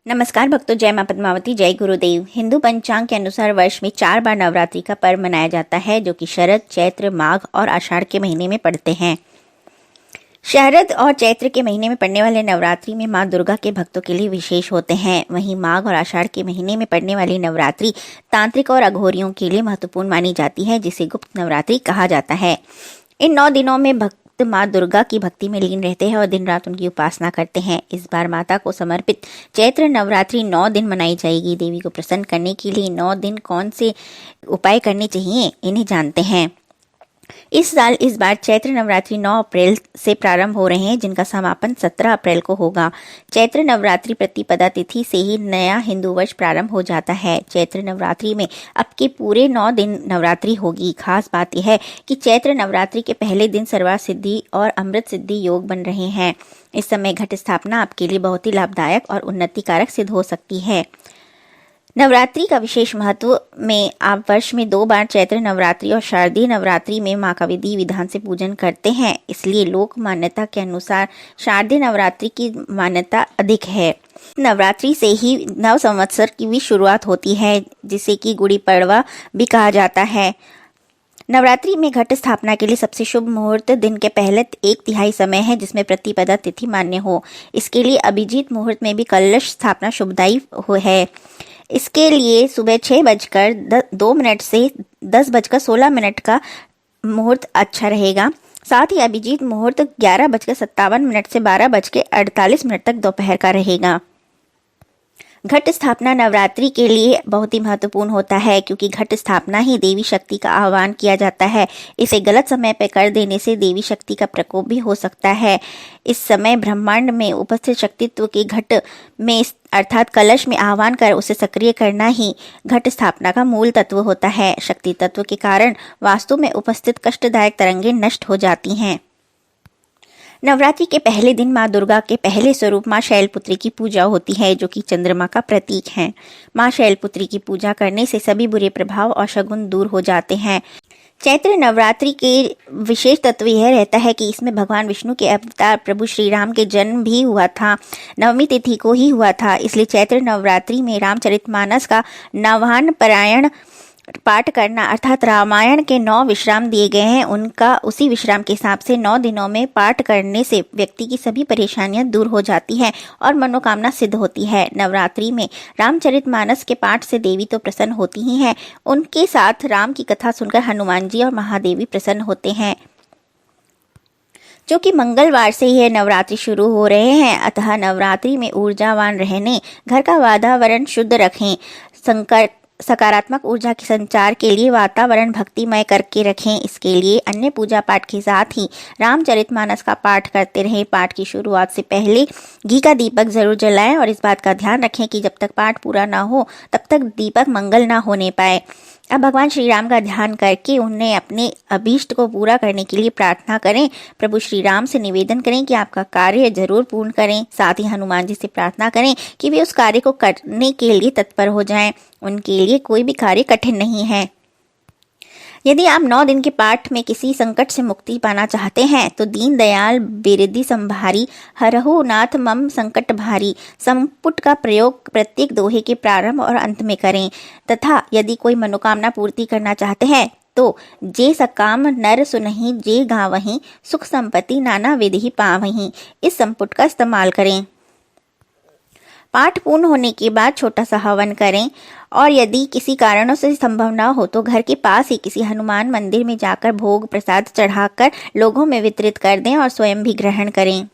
नमस्कार भक्तों, जय मां पद्मावती, जय गुरुदेव। हिंदू पंचांग के अनुसार वर्ष में 4 बार नवरात्रि का पर्व मनाया जाता है, जो कि शरद, चैत्र, माघ और आषाढ़ के महीने में पड़ते हैं। शरद और चैत्र के महीने में पड़ने वाले नवरात्रि में मां दुर्गा के भक्तों के लिए विशेष होते हैं। वहीं माघ और आषाढ़ के महीने में पड़ने वाली नवरात्रि तांत्रिक और अघोरियों के लिए महत्वपूर्ण मानी जाती है, जिसे गुप्त नवरात्रि कहा जाता है। इन 9 दिनों में भक्त माँ दुर्गा की भक्ति में लीन रहते हैं और दिन रात उनकी उपासना करते हैं। इस बार माता को समर्पित चैत्र नवरात्रि 9 दिन मनाई जाएगी। देवी को प्रसन्न करने के लिए 9 दिन कौन से उपाय करने चाहिए, इन्हें जानते हैं। इस बार चैत्र नवरात्रि 9 अप्रैल से प्रारंभ हो रहे हैं, जिनका समापन 17 अप्रैल को होगा। चैत्र नवरात्रि प्रतिपदा तिथि से ही नया हिंदू वर्ष प्रारंभ हो जाता है। चैत्र नवरात्रि में अब के पूरे 9 दिन नवरात्रि होगी। खास बात यह है कि चैत्र नवरात्रि के पहले दिन सर्वार्थ सिद्धि और अमृत सिद्धि योग बन रहे हैं। इस समय घट स्थापना आपके लिए बहुत ही लाभदायक और उन्नति कारक सिद्ध हो सकती है। नवरात्रि का विशेष महत्व में आप वर्ष में 2 बार चैत्र नवरात्रि और शारदीय नवरात्रि में मां का विधि विधान से पूजन करते हैं। इसलिए लोक मान्यता के अनुसार शारदीय नवरात्रि की मान्यता अधिक है। नवरात्रि से ही नव संवत्सर की भी शुरुआत होती है, जिसे कि गुड़ी पड़वा भी कहा जाता है। नवरात्रि में घट स्थापना के लिए सबसे शुभ मुहूर्त दिन के पहले 1/3 समय है, जिसमें प्रतिपदा तिथि मान्य हो। इसके लिए अभिजीत मुहूर्त में भी कलश स्थापना शुभदायी है। इसके लिए सुबह 6:02 से 10:16 का मुहूर्त अच्छा रहेगा। साथ ही अभिजीत मुहूर्त 11:57 से 12:48 तक दोपहर का रहेगा। घट स्थापना नवरात्रि के लिए बहुत ही महत्वपूर्ण होता है, क्योंकि घट स्थापना ही देवी शक्ति का आह्वान किया जाता है। इसे गलत समय पर कर देने से देवी शक्ति का प्रकोप भी हो सकता है। इस समय ब्रह्मांड में उपस्थित शक्तित्व के घट में अर्थात कलश में आह्वान कर उसे सक्रिय करना ही घट स्थापना का मूल तत्व होता है। शक्ति तत्व के कारण वास्तु में उपस्थित कष्टदायक तरंगें नष्ट हो जाती हैं। नवरात्रि के पहले दिन मां दुर्गा के पहले स्वरूप मां शैलपुत्री की पूजा होती है, जो कि चंद्रमा का प्रतीक है। मां शैलपुत्री की पूजा करने से सभी बुरे प्रभाव और शगुन दूर हो जाते हैं। चैत्र नवरात्रि के विशेष तत्व यह रहता है कि इसमें भगवान विष्णु के अवतार प्रभु श्री राम के जन्म भी हुआ था। नवमी तिथि को ही हुआ था। इसलिए चैत्र नवरात्रि में रामचरितमानस का नवान्न पारायण पाठ करना, अर्थात रामायण के 9 विश्राम दिए गए हैं, उनका उसी विश्राम के हिसाब से 9 दिनों में पाठ करने से व्यक्ति की सभी परेशानियां दूर हो जाती हैं और मनोकामना सिद्ध होती है। नवरात्रि में रामचरितमानस के पाठ से देवी तो प्रसन्न होती ही हैं, उनके साथ राम की कथा सुनकर हनुमान जी और महादेवी प्रसन्न होते हैं। जो कि मंगलवार से यह नवरात्रि शुरू हो रहे हैं, अतः नवरात्रि में ऊर्जावान रहने, घर का वातावरण शुद्ध रखें, सकारात्मक ऊर्जा के संचार के लिए वातावरण भक्तिमय करके रखें। इसके लिए अन्य पूजा पाठ के साथ ही रामचरितमानस का पाठ करते रहें। पाठ की शुरुआत से पहले घी का दीपक जरूर जलाएं और इस बात का ध्यान रखें कि जब तक पाठ पूरा ना हो तब तक दीपक मंगल ना होने पाए। अब भगवान श्री राम का ध्यान करके उन्हें अपने अभीष्ट को पूरा करने के लिए प्रार्थना करें। प्रभु श्री राम से निवेदन करें कि आपका कार्य जरूर पूर्ण करें। साथ ही हनुमान जी से प्रार्थना करें कि वे उस कार्य को करने के लिए तत्पर हो जाएं। उनके लिए कोई भी कार्य कठिन नहीं है। यदि आप 9 दिन के पाठ में किसी संकट से मुक्ति पाना चाहते हैं, तो दीन दयाल बिरदि संभारी हरहु नाथ मम संकट भारी संपुट का प्रयोग प्रत्येक दोहे के प्रारंभ और अंत में करें। तथा यदि कोई मनोकामना पूर्ति करना चाहते हैं तो जे सकाम नर सुनहि जे गावहि सुख संपत्ति नाना विधि पावहि, इस संपुट का इस्तेमाल करें। पाठ पूर्ण होने के बाद छोटा सा हवन करें और यदि किसी कारणों से संभव न हो तो घर के पास ही किसी हनुमान मंदिर में जाकर भोग प्रसाद चढ़ाकर लोगों में वितरित कर दें और स्वयं भी ग्रहण करें।